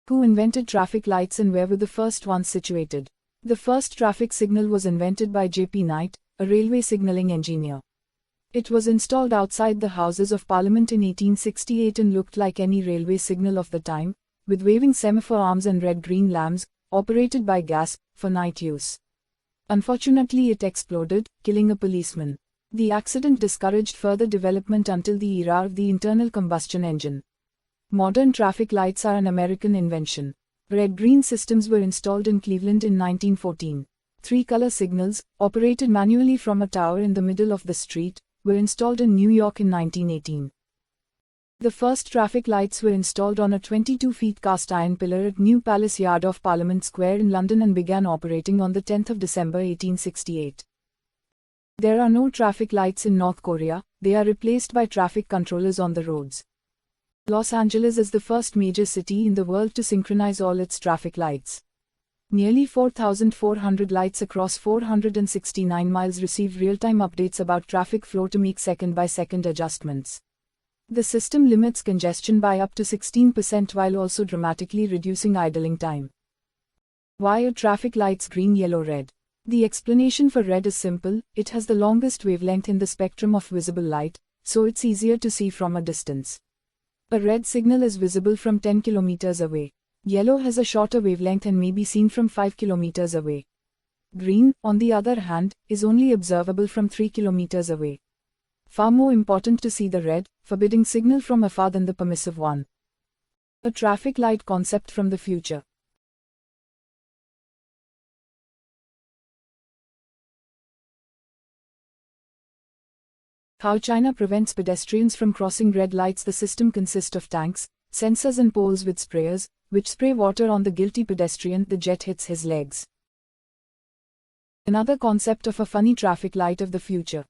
Who invented traffic lights and where were the first ones situated? The first traffic signal was invented by J.P. Knight, a railway signalling engineer. It was installed outside the Houses of Parliament in 1868 and looked like any railway signal of the time, with waving semaphore arms and red-green lamps, operated by gas, for night use. Unfortunately, it exploded, killing a policeman. The accident discouraged further development until the era of the internal combustion engine. Modern traffic lights are an American invention. Red-green systems were installed in Cleveland in 1914. Three-color signals, operated manually from a tower in the middle of the street, were installed in New York in 1918. The first traffic lights were installed on a 22-foot cast iron pillar at New Palace Yard off Parliament Square in London and began operating on the 10th of December 1868. There are no traffic lights in North Korea, they are replaced by traffic controllers on the roads. Los Angeles is the first major city in the world to synchronize all its traffic lights. Nearly 4,400 lights across 469 miles receive real-time updates about traffic flow to make second-by-second adjustments. The system limits congestion by up to 16% while also dramatically reducing idling time. Why are traffic lights green, yellow, red? The explanation for red is simple: it has the longest wavelength in the spectrum of visible light, so it's easier to see from a distance. A red signal is visible from 10 kilometers away. Yellow has a shorter wavelength and may be seen from 5 kilometers away. Green, on the other hand, is only observable from 3 kilometers away. Far more important to see the red, forbidding signal from afar than the permissive one. A traffic light concept from the future. How China prevents pedestrians from crossing red lights. The system consists of tanks, sensors and poles with sprayers, which spray water on the guilty pedestrian. The jet hits his legs. Another concept of a funny traffic light of the future.